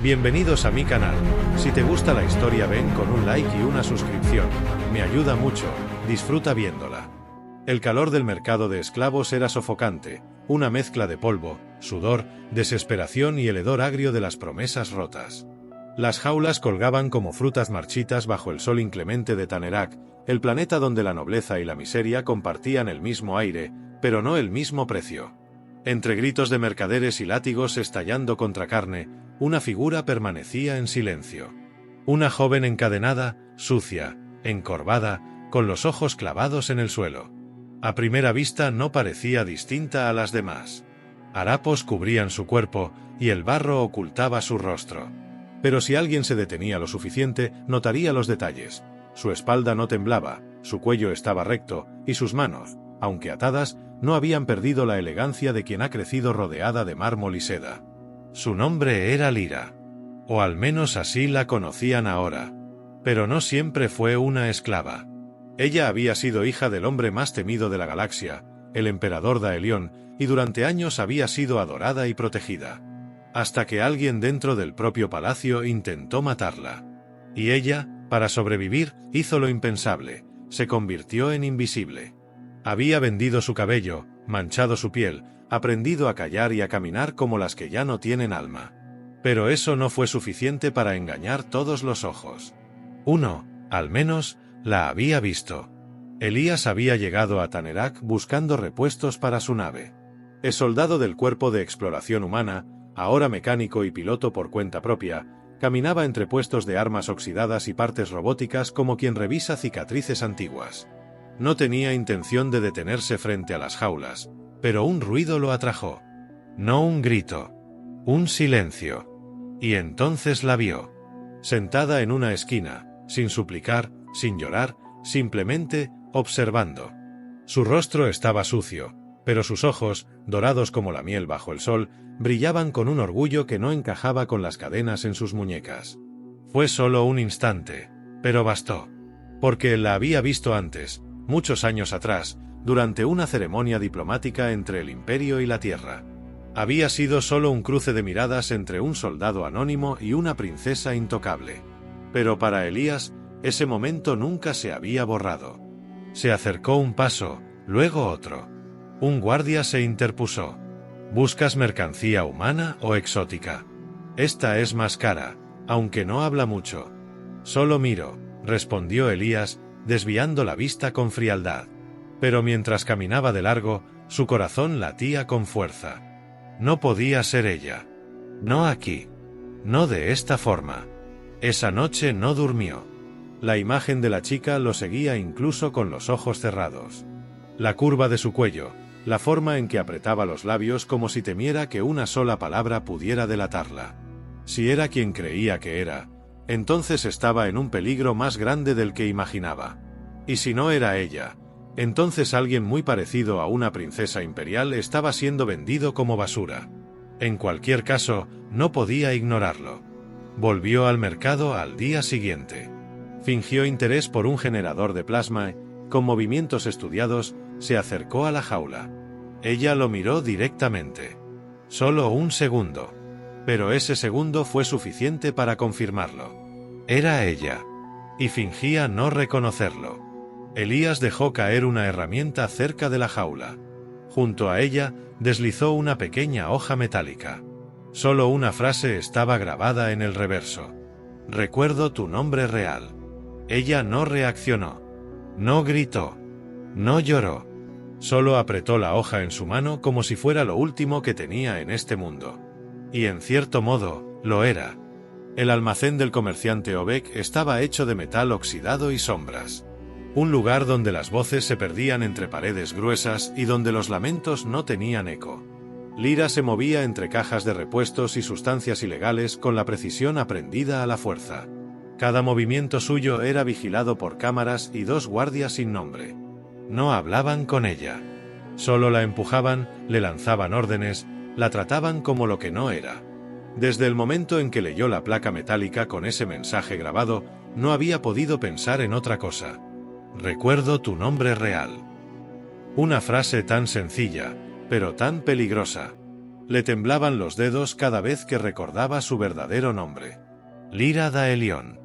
Bienvenidos a mi canal. Si te gusta la historia ven con un like y una suscripción. Me ayuda mucho, disfruta viéndola. El calor del mercado de esclavos era sofocante, una mezcla de polvo, sudor, desesperación y el hedor agrio de las promesas rotas. Las jaulas colgaban como frutas marchitas bajo el sol inclemente de Tanerac, el planeta donde la nobleza y la miseria compartían el mismo aire, pero no el mismo precio. Entre gritos de mercaderes y látigos estallando contra carne, una figura permanecía en silencio. Una joven encadenada, sucia, encorvada, con los ojos clavados en el suelo. A primera vista no parecía distinta a las demás. Harapos cubrían su cuerpo, y el barro ocultaba su rostro. Pero si alguien se detenía lo suficiente, notaría los detalles. Su espalda no temblaba, su cuello estaba recto, y sus manos, aunque atadas, no habían perdido la elegancia de quien ha crecido rodeada de mármol y seda. Su nombre era Lyra. O al menos así la conocían ahora. Pero no siempre fue una esclava. Ella había sido hija del hombre más temido de la galaxia, el emperador Daelion, y durante años había sido adorada y protegida. Hasta que alguien dentro del propio palacio intentó matarla. Y ella, para sobrevivir, hizo lo impensable, se convirtió en invisible. Había vendido su cabello, manchado su piel, aprendido a callar y a caminar como las que ya no tienen alma. Pero eso no fue suficiente para engañar todos los ojos. Uno, al menos, la había visto. Elías había llegado a Tanerac buscando repuestos para su nave. El soldado del Cuerpo de Exploración Humana, ahora mecánico y piloto por cuenta propia, caminaba entre puestos de armas oxidadas y partes robóticas como quien revisa cicatrices antiguas. No tenía intención de detenerse frente a las jaulas, pero un ruido lo atrajo. No un grito, un silencio. Y entonces la vio. Sentada en una esquina, sin suplicar, sin llorar, simplemente observando. Su rostro estaba sucio, pero sus ojos, dorados como la miel bajo el sol, brillaban con un orgullo que no encajaba con las cadenas en sus muñecas. Fue solo un instante, pero bastó. Porque la había visto antes, muchos años atrás, durante una ceremonia diplomática entre el Imperio y la Tierra. Había sido solo un cruce de miradas entre un soldado anónimo y una princesa intocable. Pero para Elías, ese momento nunca se había borrado. Se acercó un paso, luego otro. Un guardia se interpuso. ¿Buscas mercancía humana o exótica? Esta es más cara, aunque no habla mucho. Solo miro, respondió Elías, desviando la vista con frialdad. Pero mientras caminaba de largo, su corazón latía con fuerza. No podía ser ella. No aquí. No de esta forma. Esa noche no durmió. La imagen de la chica lo seguía incluso con los ojos cerrados. La curva de su cuello, la forma en que apretaba los labios como si temiera que una sola palabra pudiera delatarla. Si era quien creía que era, entonces estaba en un peligro más grande del que imaginaba. Y si no era ella, entonces alguien muy parecido a una princesa imperial estaba siendo vendido como basura. En cualquier caso, no podía ignorarlo. Volvió al mercado al día siguiente. Fingió interés por un generador de plasma y, con movimientos estudiados, se acercó a la jaula. Ella lo miró directamente. Solo un segundo. Pero ese segundo fue suficiente para confirmarlo. Era ella. Y fingía no reconocerlo. Elías dejó caer una herramienta cerca de la jaula. Junto a ella, deslizó una pequeña hoja metálica. Solo una frase estaba grabada en el reverso. Recuerdo tu nombre real. Ella no reaccionó. No gritó. No lloró. Solo apretó la hoja en su mano como si fuera lo último que tenía en este mundo. Y en cierto modo, lo era. El almacén del comerciante Obek estaba hecho de metal oxidado y sombras. Un lugar donde las voces se perdían entre paredes gruesas y donde los lamentos no tenían eco. Lyra se movía entre cajas de repuestos y sustancias ilegales con la precisión aprendida a la fuerza. Cada movimiento suyo era vigilado por cámaras y dos guardias sin nombre. No hablaban con ella. Solo la empujaban, le lanzaban órdenes, la trataban como lo que no era. Desde el momento en que leyó la placa metálica con ese mensaje grabado, no había podido pensar en otra cosa. Recuerdo tu nombre real. Una frase tan sencilla, pero tan peligrosa. Le temblaban los dedos cada vez que recordaba su verdadero nombre. Lyra Daelion,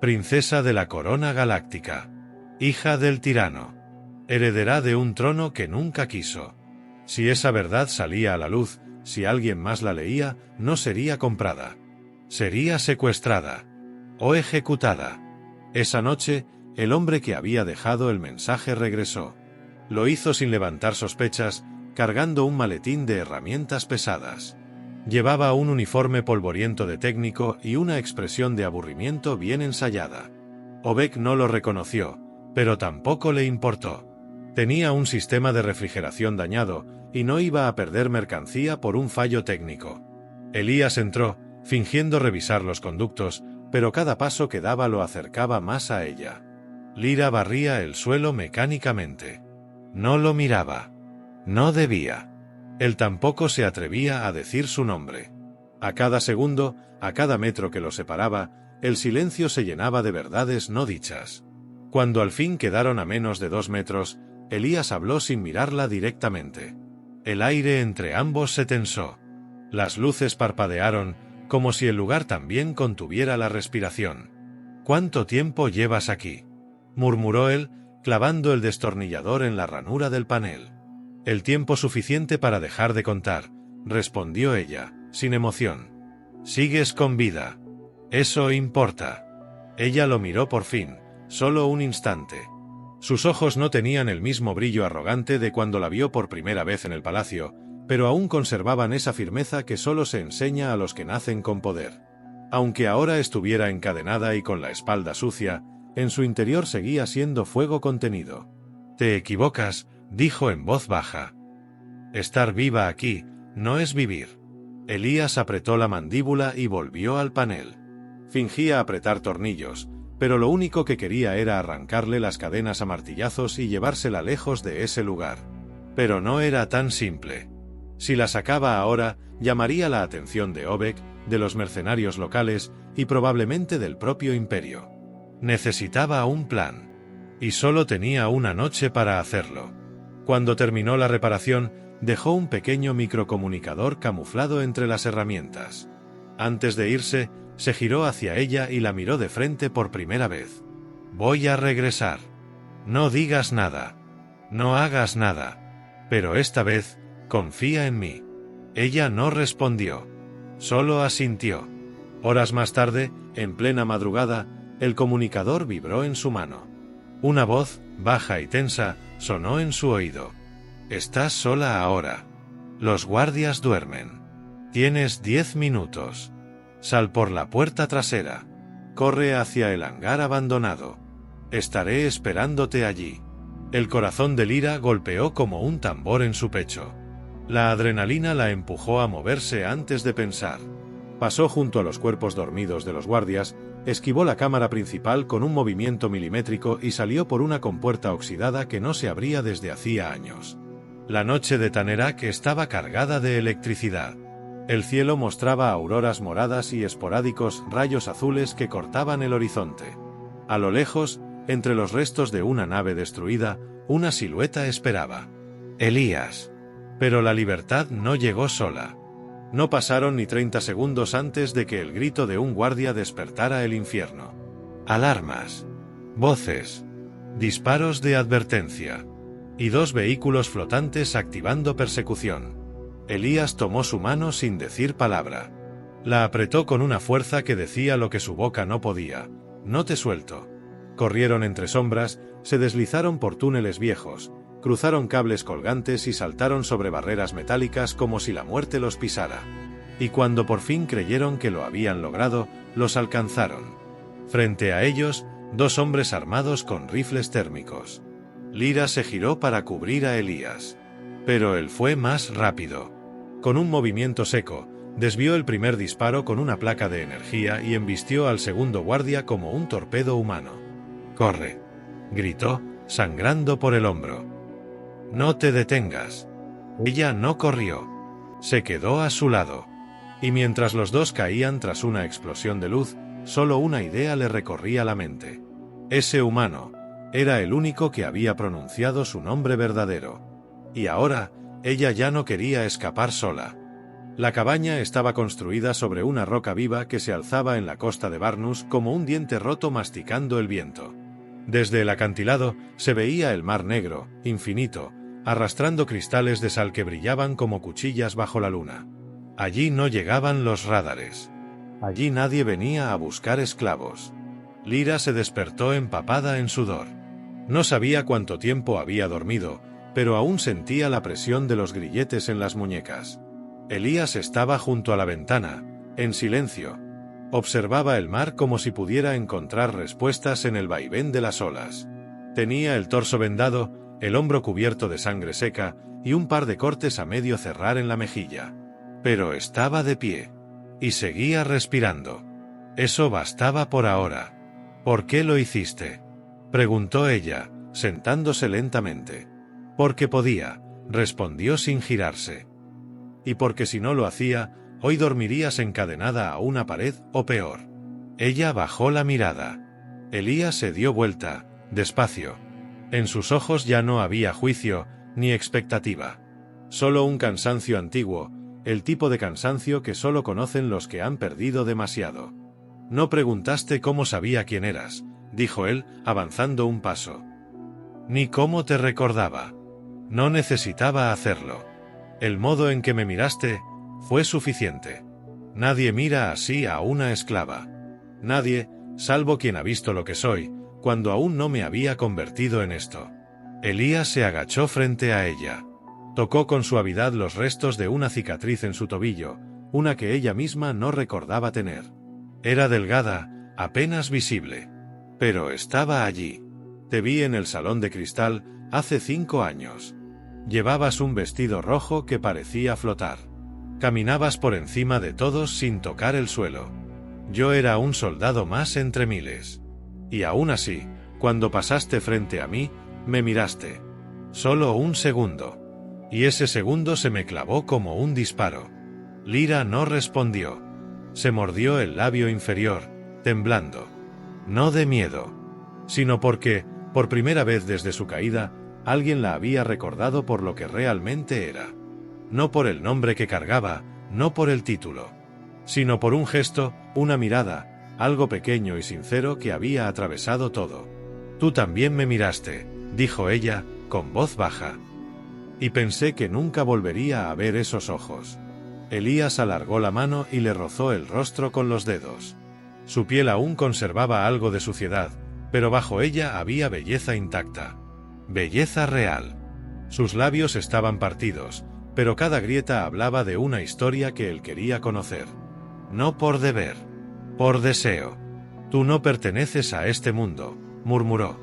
princesa de la corona galáctica, hija del tirano, heredera de un trono que nunca quiso. Si esa verdad salía a la luz, si alguien más la leía, no sería comprada. Sería secuestrada o ejecutada. Esa noche, el hombre que había dejado el mensaje regresó. Lo hizo sin levantar sospechas, cargando un maletín de herramientas pesadas. Llevaba un uniforme polvoriento de técnico y una expresión de aburrimiento bien ensayada. Obek no lo reconoció, pero tampoco le importó. Tenía un sistema de refrigeración dañado y no iba a perder mercancía por un fallo técnico. Elías entró, fingiendo revisar los conductos, pero cada paso que daba lo acercaba más a ella. Lyra barría el suelo mecánicamente. No lo miraba. No debía. Él tampoco se atrevía a decir su nombre. A cada segundo, a cada metro que lo separaba, el silencio se llenaba de verdades no dichas. Cuando al fin quedaron a menos de 2 metros, Elías habló sin mirarla directamente. El aire entre ambos se tensó. Las luces parpadearon, como si el lugar también contuviera la respiración. «¿Cuánto tiempo llevas aquí?», murmuró él, clavando el destornillador en la ranura del panel. «El tiempo suficiente para dejar de contar», respondió ella, sin emoción. «Sigues con vida. Eso importa». Ella lo miró por fin, solo un instante. Sus ojos no tenían el mismo brillo arrogante de cuando la vio por primera vez en el palacio, pero aún conservaban esa firmeza que solo se enseña a los que nacen con poder. Aunque ahora estuviera encadenada y con la espalda sucia, en su interior seguía siendo fuego contenido. «Te equivocas», dijo en voz baja. «Estar viva aquí no es vivir». Elías apretó la mandíbula y volvió al panel. Fingía apretar tornillos, pero lo único que quería era arrancarle las cadenas a martillazos y llevársela lejos de ese lugar. Pero no era tan simple. Si la sacaba ahora, llamaría la atención de Obek, de los mercenarios locales y probablemente del propio imperio. Necesitaba un plan. Y solo tenía una noche para hacerlo. Cuando terminó la reparación, dejó un pequeño microcomunicador camuflado entre las herramientas. Antes de irse, se giró hacia ella y la miró de frente por primera vez. «Voy a regresar. No digas nada. No hagas nada. Pero esta vez, confía en mí». Ella no respondió. Solo asintió. Horas más tarde, en plena madrugada, el comunicador vibró en su mano. Una voz, baja y tensa, sonó en su oído. «Estás sola ahora. Los guardias duermen. Tienes 10 minutos. Sal por la puerta trasera. Corre hacia el hangar abandonado. Estaré esperándote allí». El corazón de Lyra golpeó como un tambor en su pecho. La adrenalina la empujó a moverse antes de pensar. Pasó junto a los cuerpos dormidos de los guardias, esquivó la cámara principal con un movimiento milimétrico y salió por una compuerta oxidada que no se abría desde hacía años. La noche de Tanerak estaba cargada de electricidad. El cielo mostraba auroras moradas y esporádicos rayos azules que cortaban el horizonte. A lo lejos, entre los restos de una nave destruida, una silueta esperaba. Elías. Pero la libertad no llegó sola. No pasaron ni 30 segundos antes de que el grito de un guardia despertara el infierno. Alarmas. Voces. Disparos de advertencia. Y 2 vehículos flotantes activando persecución. Elías tomó su mano sin decir palabra. La apretó con una fuerza que decía lo que su boca no podía. «No te suelto». Corrieron entre sombras, se deslizaron por túneles viejos, cruzaron cables colgantes y saltaron sobre barreras metálicas como si la muerte los pisara. Y cuando por fin creyeron que lo habían logrado, los alcanzaron. Frente a ellos, 2 hombres armados con rifles térmicos. Lyra se giró para cubrir a Elías. Pero él fue más rápido. Con un movimiento seco, desvió el primer disparo con una placa de energía y embistió al segundo guardia como un torpedo humano. «Corre», gritó, sangrando por el hombro. «No te detengas». Ella no corrió. Se quedó a su lado. Y mientras los dos caían tras una explosión de luz, solo una idea le recorría la mente. Ese humano era el único que había pronunciado su nombre verdadero. Y ahora, ella ya no quería escapar sola. La cabaña estaba construida sobre una roca viva que se alzaba en la costa de Barnus como un diente roto masticando el viento. Desde el acantilado se veía el mar negro, infinito, arrastrando cristales de sal que brillaban como cuchillas bajo la luna. Allí no llegaban los rádares. Allí nadie venía a buscar esclavos. Lyra se despertó empapada en sudor. No sabía cuánto tiempo había dormido, pero aún sentía la presión de los grilletes en las muñecas. Elías estaba junto a la ventana, en silencio. Observaba el mar como si pudiera encontrar respuestas en el vaivén de las olas. Tenía el torso vendado, el hombro cubierto de sangre seca y un par de cortes a medio cerrar en la mejilla. Pero estaba de pie. Y seguía respirando. Eso bastaba por ahora. ¿Por qué lo hiciste?, preguntó ella, sentándose lentamente. Porque podía, respondió sin girarse. Y porque si no lo hacía, hoy dormirías encadenada a una pared o peor. Ella bajó la mirada. Elías se dio vuelta, despacio. En sus ojos ya no había juicio, ni expectativa. Solo un cansancio antiguo, el tipo de cansancio que solo conocen los que han perdido demasiado. No preguntaste cómo sabía quién eras, dijo él, avanzando un paso. Ni cómo te recordaba. No necesitaba hacerlo. El modo en que me miraste fue suficiente. Nadie mira así a una esclava. Nadie, salvo quien ha visto lo que soy, cuando aún no me había convertido en esto. Elías se agachó frente a ella. Tocó con suavidad los restos de una cicatriz en su tobillo, una que ella misma no recordaba tener. Era delgada, apenas visible. Pero estaba allí. Te vi en el salón de cristal hace 5 años. Llevabas un vestido rojo que parecía flotar. Caminabas por encima de todos sin tocar el suelo. Yo era un soldado más entre miles. Y aún así, cuando pasaste frente a mí, me miraste. Solo un segundo. Y ese segundo se me clavó como un disparo. Lyra no respondió. Se mordió el labio inferior, temblando. No de miedo, sino porque, por primera vez desde su caída, alguien la había recordado por lo que realmente era. No por el nombre que cargaba, no por el título, sino por un gesto, una mirada, algo pequeño y sincero que había atravesado todo. Tú también me miraste, dijo ella, con voz baja. Y pensé que nunca volvería a ver esos ojos. Elías alargó la mano y le rozó el rostro con los dedos. Su piel aún conservaba algo de suciedad, pero bajo ella había belleza intacta. Belleza real. Sus labios estaban partidos, pero cada grieta hablaba de una historia que él quería conocer. No por deber, por deseo. Tú no perteneces a este mundo, murmuró.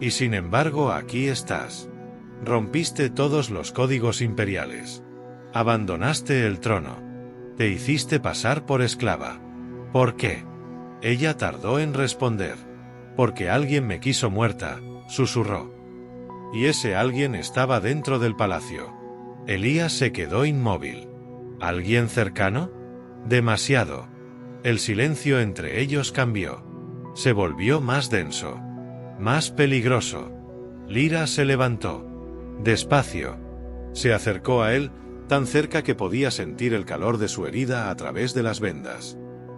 Y sin embargo aquí estás. Rompiste todos los códigos imperiales. Abandonaste el trono. Te hiciste pasar por esclava. ¿Por qué? Ella tardó en responder. Porque alguien me quiso muerta, susurró. Y ese alguien estaba dentro del palacio. Elías se quedó inmóvil. ¿Alguien cercano? Demasiado. El silencio entre ellos cambió. Se volvió más denso. Más peligroso. Lyra se levantó. Despacio. Se acercó a él, tan cerca que podía sentir el calor de su herida a través de las vendas.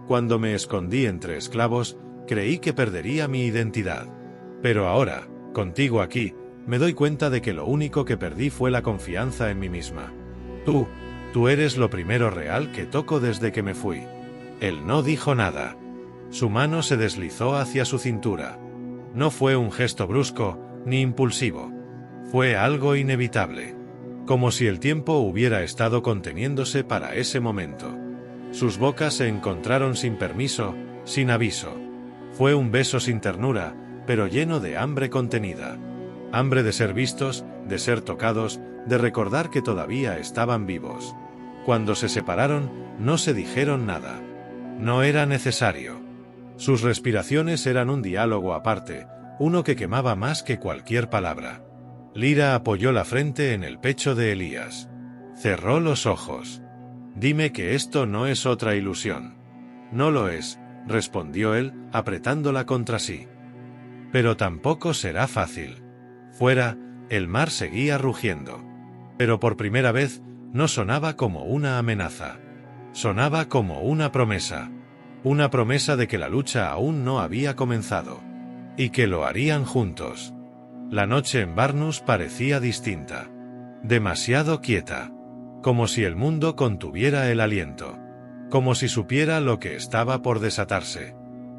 Cuando me escondí entre esclavos, creí que perdería mi identidad. Pero ahora, contigo aquí, me doy cuenta de que lo único que perdí fue la confianza en mí misma. Tú eres lo primero real que toco desde que me fui. Él no dijo nada. Su mano se deslizó hacia su cintura. No fue un gesto brusco, ni impulsivo. Fue algo inevitable. Como si el tiempo hubiera estado conteniéndose para ese momento. Sus bocas se encontraron sin permiso, sin aviso. Fue un beso sin ternura, pero lleno de hambre contenida. Hambre de ser vistos, de ser tocados, de recordar que todavía estaban vivos. Cuando se separaron, no se dijeron nada. No era necesario. Sus respiraciones eran un diálogo aparte, uno que quemaba más que cualquier palabra. Lyra apoyó la frente en el pecho de Elías. Cerró los ojos. Dime que esto no es otra ilusión. No lo es, respondió él, apretándola contra sí. Pero tampoco será fácil. Fuera, el mar seguía rugiendo. Pero por primera vez, No sonaba como una amenaza. Sonaba como una promesa. Una promesa de que la lucha aún no había comenzado. Y que lo harían juntos. La noche en Barnus parecía distinta. Demasiado quieta. Como si el mundo contuviera el aliento. Como si supiera lo que estaba por desatarse.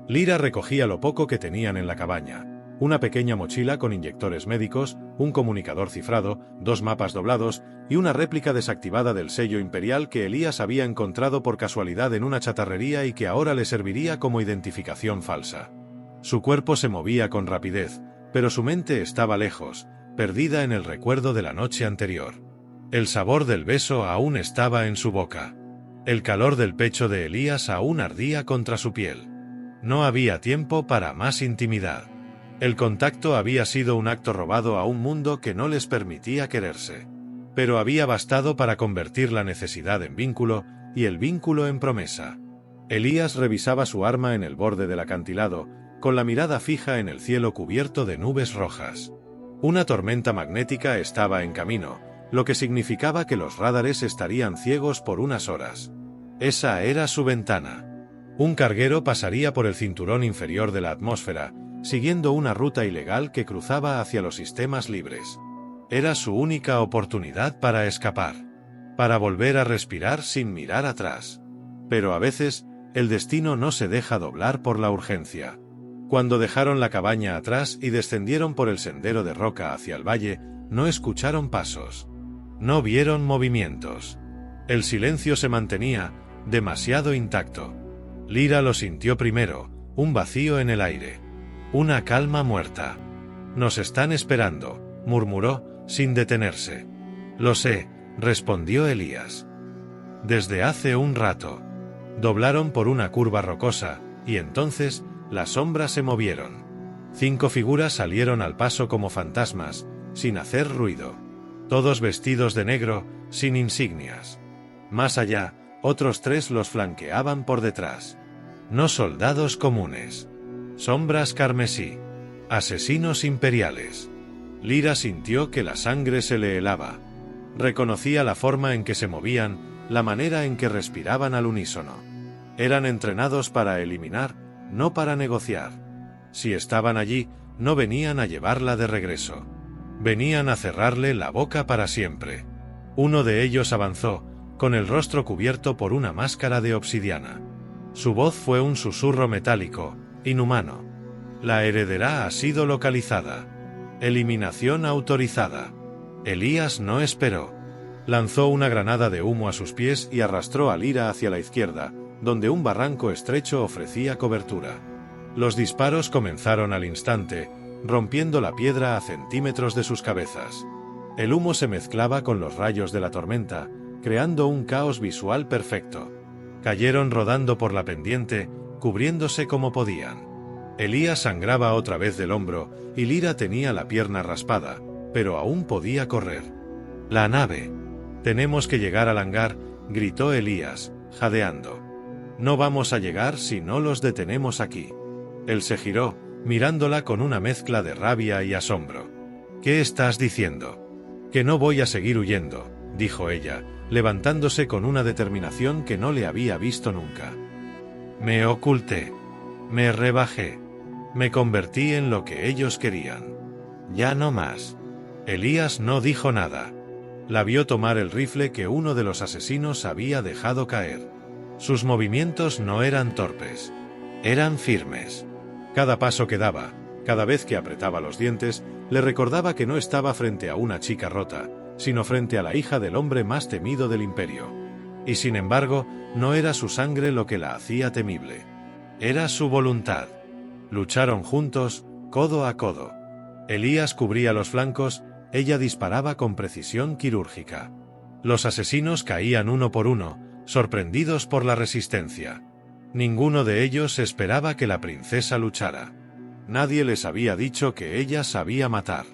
Lyra recogía lo poco que tenían en la cabaña. Una pequeña mochila con inyectores médicos, un comunicador cifrado, 2 mapas doblados y una réplica desactivada del sello imperial que Elías había encontrado por casualidad en una chatarrería y que ahora le serviría como identificación falsa. Su cuerpo se movía con rapidez, pero su mente estaba lejos, perdida en el recuerdo de la noche anterior. El sabor del beso aún estaba en su boca. El calor del pecho de Elías aún ardía contra su piel. No había tiempo para más intimidad. El contacto había sido un acto robado a un mundo que no les permitía quererse. Pero había bastado para convertir la necesidad en vínculo y el vínculo en promesa. Elías revisaba su arma en el borde del acantilado, con la mirada fija en el cielo cubierto de nubes rojas. Una tormenta magnética estaba en camino, lo que significaba que los radares estarían ciegos por unas horas. Esa era su ventana. Un carguero pasaría por el cinturón inferior de la atmósfera, siguiendo una ruta ilegal que cruzaba hacia los sistemas libres. Era su única oportunidad para escapar, para volver a respirar sin mirar atrás. Pero a veces, el destino no se deja doblar por la urgencia. Cuando dejaron la cabaña atrás y descendieron por el sendero de roca hacia el valle, no escucharon pasos. No vieron movimientos. El silencio se mantenía, demasiado intacto. Lyra lo sintió primero, un vacío en el aire. Una calma muerta. «Nos están esperando», murmuró, sin detenerse. «Lo sé», respondió Elías. «Desde hace un rato». Doblaron por una curva rocosa, y entonces, las sombras se movieron. 5 figuras salieron al paso como fantasmas, sin hacer ruido. Todos vestidos de negro, sin insignias. Más allá, otros 3 los flanqueaban por detrás. No soldados comunes. Sombras carmesí. Asesinos imperiales. Lyra sintió que la sangre se le helaba. Reconocía la forma en que se movían, la manera en que respiraban al unísono. Eran entrenados para eliminar, no para negociar. Si estaban allí, no venían a llevarla de regreso. Venían a cerrarle la boca para siempre. Uno de ellos avanzó, con el rostro cubierto por una máscara de obsidiana. Su voz fue un susurro metálico, inhumano. La heredera ha sido localizada. Eliminación autorizada. Elías no esperó. Lanzó una granada de humo a sus pies y arrastró a Lyra hacia la izquierda, donde un barranco estrecho ofrecía cobertura. Los disparos comenzaron al instante, rompiendo la piedra a centímetros de sus cabezas. El humo se mezclaba con los rayos de la tormenta, creando un caos visual perfecto. Cayeron rodando por la pendiente, cubriéndose como podían. Elías sangraba otra vez del hombro, y Lyra tenía la pierna raspada, pero aún podía correr. «La nave. Tenemos que llegar al hangar», gritó Elías, jadeando. «No vamos a llegar si no los detenemos aquí». Él se giró, mirándola con una mezcla de rabia y asombro. «¿Qué estás diciendo?» «Que no voy a seguir huyendo», dijo ella, levantándose con una determinación que no le había visto nunca. «Me oculté. Me rebajé. Me convertí en lo que ellos querían. Ya no más». Elías no dijo nada. La vio tomar el rifle que uno de los asesinos había dejado caer. Sus movimientos no eran torpes. Eran firmes. Cada paso que daba, cada vez que apretaba los dientes, le recordaba que no estaba frente a una chica rota, sino frente a la hija del hombre más temido del imperio. Y sin embargo, no era su sangre lo que la hacía temible. Era su voluntad. Lucharon juntos, codo a codo. Elías cubría los flancos, ella disparaba con precisión quirúrgica. Los asesinos caían uno por uno, sorprendidos por la resistencia. Ninguno de ellos esperaba que la princesa luchara. Nadie les había dicho que ella sabía matar.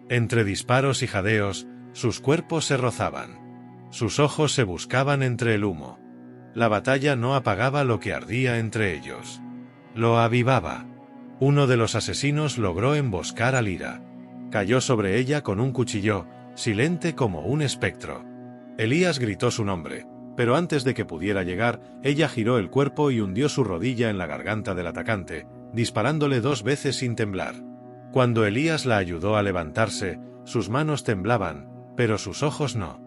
Entre disparos y jadeos, sus cuerpos se rozaban. Sus ojos se buscaban entre el humo. La batalla no apagaba lo que ardía entre ellos. Lo avivaba. Uno de los asesinos logró emboscar a Lyra. Cayó sobre ella con un cuchillo, silente como un espectro. Elías gritó su nombre, pero antes de que pudiera llegar, ella giró el cuerpo y hundió su rodilla en la garganta del atacante, disparándole 2 veces sin temblar. Cuando Elías la ayudó a levantarse, sus manos temblaban, pero sus ojos no.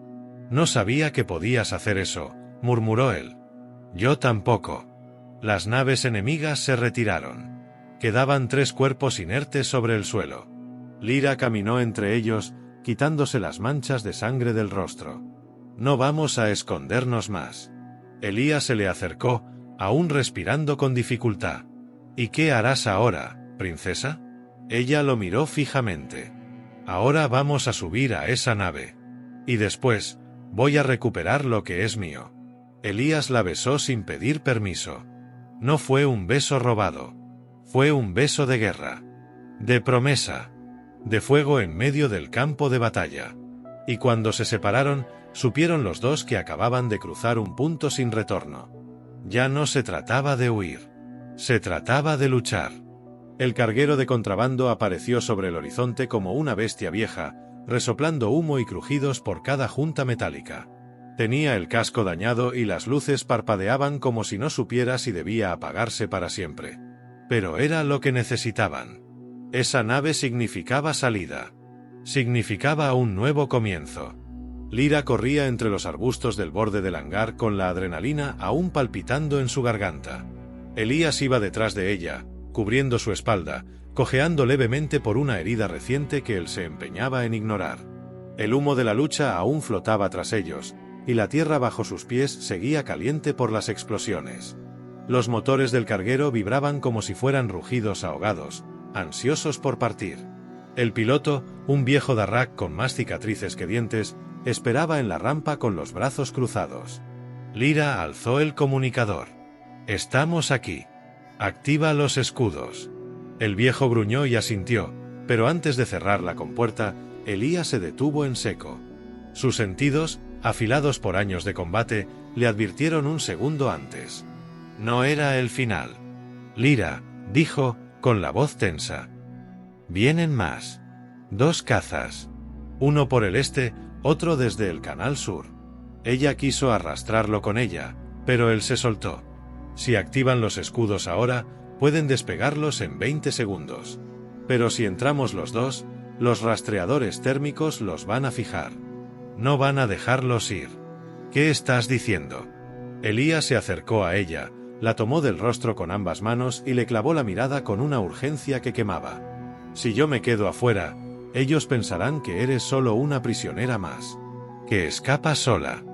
«No sabía que podías hacer eso», murmuró él. «Yo tampoco». Las naves enemigas se retiraron. Quedaban 3 cuerpos inertes sobre el suelo. Lyra caminó entre ellos, quitándose las manchas de sangre del rostro. «No vamos a escondernos más». Elías se le acercó, aún respirando con dificultad. «¿Y qué harás ahora, princesa?» Ella lo miró fijamente. «Ahora vamos a subir a esa nave. Y después, voy a recuperar lo que es mío». Elías la besó sin pedir permiso. No fue un beso robado. Fue un beso de guerra. De promesa. De fuego en medio del campo de batalla. Y cuando se separaron, supieron los dos que acababan de cruzar un punto sin retorno. Ya no se trataba de huir. Se trataba de luchar. El carguero de contrabando apareció sobre el horizonte como una bestia vieja, resoplando humo y crujidos por cada junta metálica. Tenía el casco dañado y las luces parpadeaban como si no supiera si debía apagarse para siempre. Pero era lo que necesitaban. Esa nave significaba salida. Significaba un nuevo comienzo. Lyra corría entre los arbustos del borde del hangar con la adrenalina aún palpitando en su garganta. Elías iba detrás de ella, cubriendo su espalda, cojeando levemente por una herida reciente que él se empeñaba en ignorar. El humo de la lucha aún flotaba tras ellos, y la tierra bajo sus pies seguía caliente por las explosiones. Los motores del carguero vibraban como si fueran rugidos ahogados, ansiosos por partir. El piloto, un viejo Darrak con más cicatrices que dientes, esperaba en la rampa con los brazos cruzados. Lyra alzó el comunicador. «Estamos aquí. Activa los escudos». El viejo gruñó y asintió, pero antes de cerrar la compuerta, Elías se detuvo en seco. Sus sentidos, afilados por años de combate, le advirtieron un segundo antes. No era el final. «Lyra», dijo, con la voz tensa. «Vienen más. 2 cazas. Uno por el este, otro desde el canal sur». Ella quiso arrastrarlo con ella, pero él se soltó. Si activan los escudos ahora, pueden despegarlos en 20 segundos. Pero si entramos los dos, los rastreadores térmicos los van a fijar. No van a dejarlos ir. ¿Qué estás diciendo? Elías se acercó a ella, la tomó del rostro con ambas manos y le clavó la mirada con una urgencia que quemaba. Si yo me quedo afuera, ellos pensarán que eres solo una prisionera más. Que escapa sola.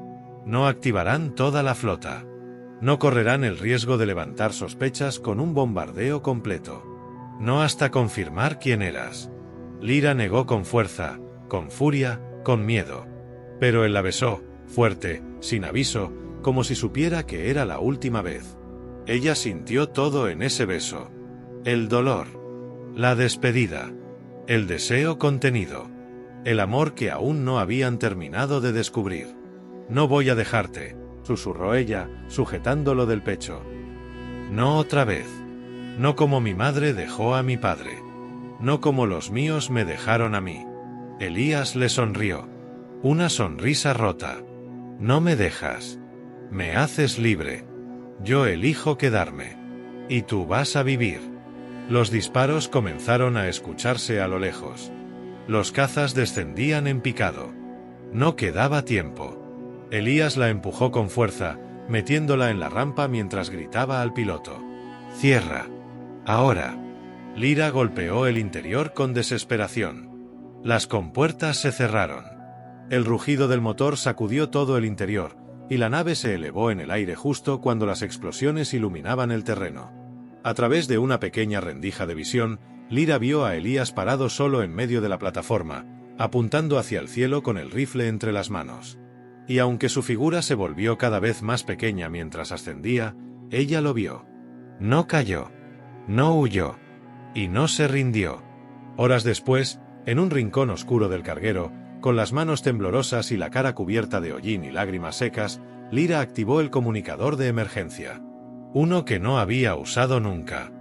No activarán toda la flota. No correrán el riesgo de levantar sospechas con un bombardeo completo. No hasta confirmar quién eras. Lyra negó con fuerza, con furia, con miedo. Pero él la besó, fuerte, sin aviso, como si supiera que era la última vez. Ella sintió todo en ese beso. El dolor. La despedida. El deseo contenido. El amor que aún no habían terminado de descubrir. «No voy a dejarte», susurró ella, sujetándolo del pecho. «No otra vez. No como mi madre dejó a mi padre. No como los míos me dejaron a mí». Elías le sonrió. Una sonrisa rota. «No me dejas. Me haces libre. Yo elijo quedarme. Y tú vas a vivir». Los disparos comenzaron a escucharse a lo lejos. Los cazas descendían en picado. No quedaba tiempo. Elías la empujó con fuerza, metiéndola en la rampa mientras gritaba al piloto. «Cierra. Ahora». Lyra golpeó el interior con desesperación. Las compuertas se cerraron. El rugido del motor sacudió todo el interior, y la nave se elevó en el aire justo cuando las explosiones iluminaban el terreno. A través de una pequeña rendija de visión, Lyra vio a Elías parado solo en medio de la plataforma, apuntando hacia el cielo con el rifle entre las manos. Y aunque su figura se volvió cada vez más pequeña mientras ascendía, ella lo vio. No cayó. No huyó. Y no se rindió. Horas después, en un rincón oscuro del carguero, con las manos temblorosas y la cara cubierta de hollín y lágrimas secas, Lyra activó el comunicador de emergencia. Uno que no había usado nunca.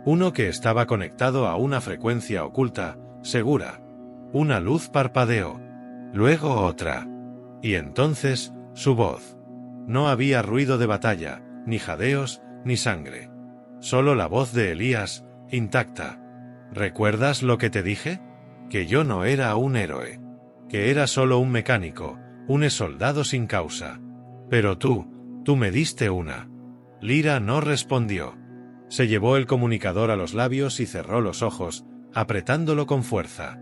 Uno que estaba conectado a una frecuencia oculta, segura. Una luz parpadeó. Luego otra. Y entonces, su voz. No había ruido de batalla, ni jadeos, ni sangre. Solo la voz de Elías, intacta. ¿Recuerdas lo que te dije? Que yo no era un héroe. Que era solo un mecánico, un soldado sin causa. Pero tú me diste una. Lyra no respondió. Se llevó el comunicador a los labios y cerró los ojos, apretándolo con fuerza.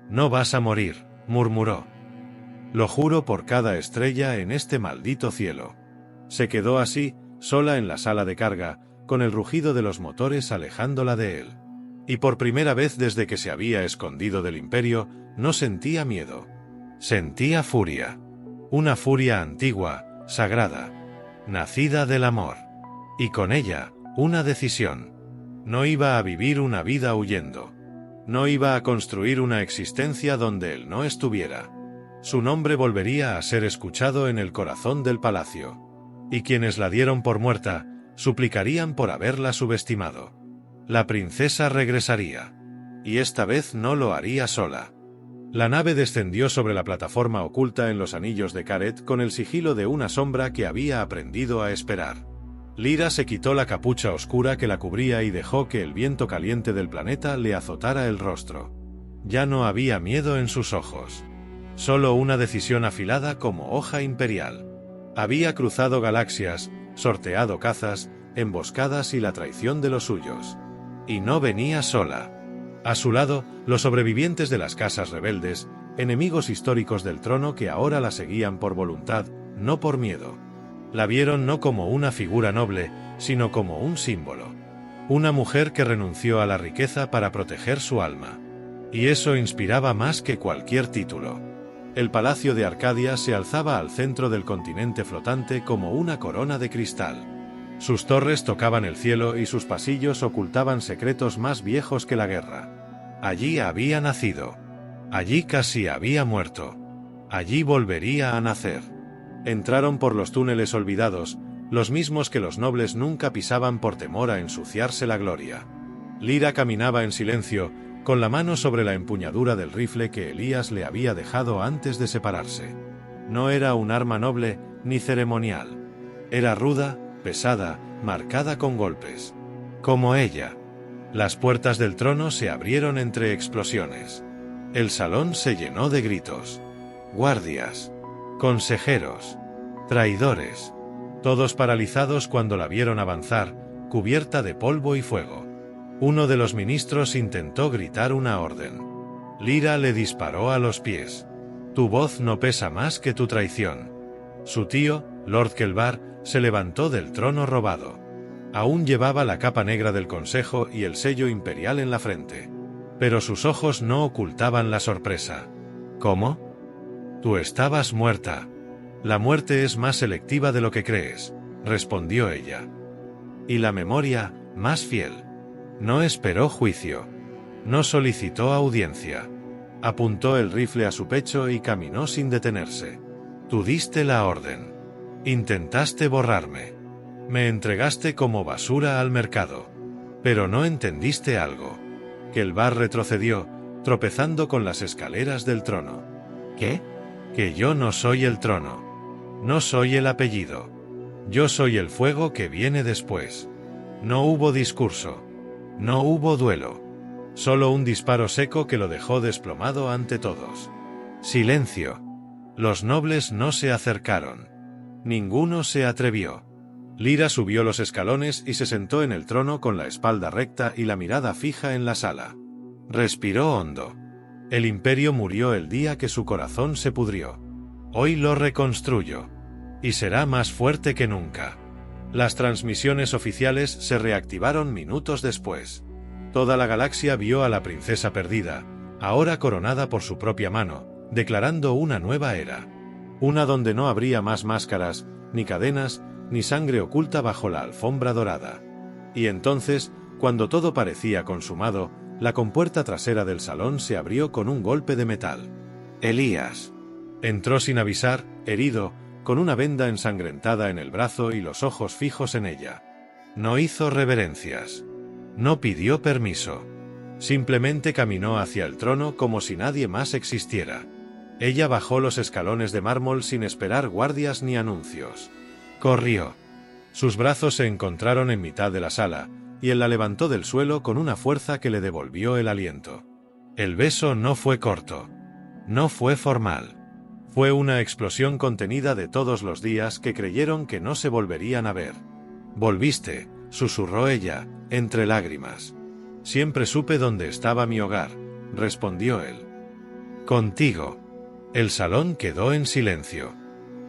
No vas a morir, murmuró. Lo juro por cada estrella en este maldito cielo. Se quedó así, sola en la sala de carga, con el rugido de los motores alejándola de él. Y por primera vez desde que se había escondido del Imperio, no sentía miedo. Sentía furia. Una furia antigua, sagrada, nacida del amor. Y con ella, una decisión. No iba a vivir una vida huyendo. No iba a construir una existencia donde él no estuviera. Su nombre volvería a ser escuchado en el corazón del palacio. Y quienes la dieron por muerta, suplicarían por haberla subestimado. La princesa regresaría. Y esta vez no lo haría sola. La nave descendió sobre la plataforma oculta en los anillos de Caret con el sigilo de una sombra que había aprendido a esperar. Lyra se quitó la capucha oscura que la cubría y dejó que el viento caliente del planeta le azotara el rostro. Ya no había miedo en sus ojos. Solo una decisión afilada como hoja imperial. Había cruzado galaxias, sorteado cazas, emboscadas y la traición de los suyos. Y no venía sola. A su lado, los sobrevivientes de las casas rebeldes, enemigos históricos del trono que ahora la seguían por voluntad, no por miedo. La vieron no como una figura noble, sino como un símbolo. Una mujer que renunció a la riqueza para proteger su alma. Y eso inspiraba más que cualquier título. El palacio de Arcadia se alzaba al centro del continente flotante como una corona de cristal. Sus torres tocaban el cielo y sus pasillos ocultaban secretos más viejos que la guerra. Allí había nacido. Allí casi había muerto. Allí volvería a nacer. Entraron por los túneles olvidados, los mismos que los nobles nunca pisaban por temor a ensuciarse la gloria. Lyra caminaba en silencio, con la mano sobre la empuñadura del rifle que Elías le había dejado antes de separarse. No era un arma noble, ni ceremonial. Era ruda, pesada, marcada con golpes. Como ella. Las puertas del trono se abrieron entre explosiones. El salón se llenó de gritos. Guardias. Consejeros. Traidores. Todos paralizados cuando la vieron avanzar, cubierta de polvo y fuego. Uno de los ministros intentó gritar una orden. Lyra le disparó a los pies. Tu voz no pesa más que tu traición. Su tío, Lord Kelvar, se levantó del trono robado. Aún llevaba la capa negra del consejo y el sello imperial en la frente. Pero sus ojos no ocultaban la sorpresa. ¿Cómo? Tú estabas muerta. La muerte es más selectiva de lo que crees, respondió ella. Y la memoria, más fiel. No esperó juicio. No solicitó audiencia. Apuntó el rifle a su pecho y caminó sin detenerse. Tú diste la orden. Intentaste borrarme. Me entregaste como basura al mercado. Pero no entendiste algo. Kelvar retrocedió, tropezando con las escaleras del trono. ¿Qué? Que yo no soy el trono. No soy el apellido. Yo soy el fuego que viene después. No hubo discurso. No hubo duelo. Solo un disparo seco que lo dejó desplomado ante todos. Silencio. Los nobles no se acercaron. Ninguno se atrevió. Lyra subió los escalones y se sentó en el trono con la espalda recta y la mirada fija en la sala. Respiró hondo. El imperio murió el día que su corazón se pudrió. Hoy lo reconstruyo. Y será más fuerte que nunca. Las transmisiones oficiales se reactivaron minutos después. Toda la galaxia vio a la princesa perdida, ahora coronada por su propia mano, declarando una nueva era. Una donde no habría más máscaras, ni cadenas, ni sangre oculta bajo la alfombra dorada. Y entonces, cuando todo parecía consumado, la compuerta trasera del salón se abrió con un golpe de metal. Elías. Entró sin avisar, herido, con una venda ensangrentada en el brazo y los ojos fijos en ella. No hizo reverencias. No pidió permiso. Simplemente caminó hacia el trono como si nadie más existiera. Ella bajó los escalones de mármol sin esperar guardias ni anuncios. Corrió. Sus brazos se encontraron en mitad de la sala, y él la levantó del suelo con una fuerza que le devolvió el aliento. El beso no fue corto. No fue formal. Fue una explosión contenida de todos los días que creyeron que no se volverían a ver. «Volviste», susurró ella, entre lágrimas. «Siempre supe dónde estaba mi hogar», respondió él. «Contigo». El salón quedó en silencio.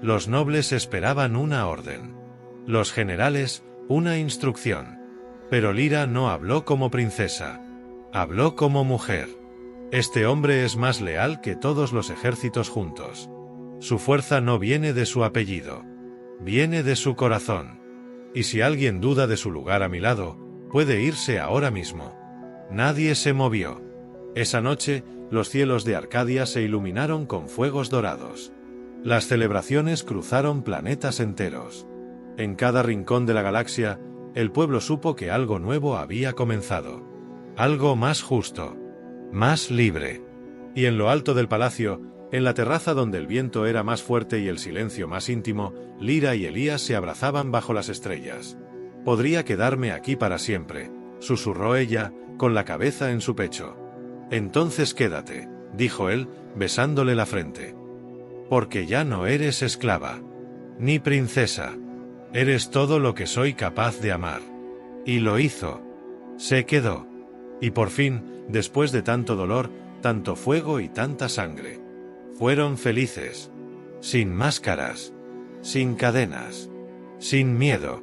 Los nobles esperaban una orden. Los generales, una instrucción. Pero Lyra no habló como princesa. Habló como mujer. Este hombre es más leal que todos los ejércitos juntos. Su fuerza no viene de su apellido. Viene de su corazón. Y si alguien duda de su lugar a mi lado, puede irse ahora mismo. Nadie se movió. Esa noche, los cielos de Arcadia se iluminaron con fuegos dorados. Las celebraciones cruzaron planetas enteros. En cada rincón de la galaxia, el pueblo supo que algo nuevo había comenzado. Algo más justo. Más libre. Y en lo alto del palacio, en la terraza donde el viento era más fuerte y el silencio más íntimo, Lyra y Elías se abrazaban bajo las estrellas. «Podría quedarme aquí para siempre», susurró ella, con la cabeza en su pecho. «Entonces quédate», dijo él, besándole la frente. «Porque ya no eres esclava. Ni princesa. Eres todo lo que soy capaz de amar». Y lo hizo. Se quedó. Y por fin, después de tanto dolor, tanto fuego y tanta sangre, fueron felices. Sin máscaras. Sin cadenas. Sin miedo.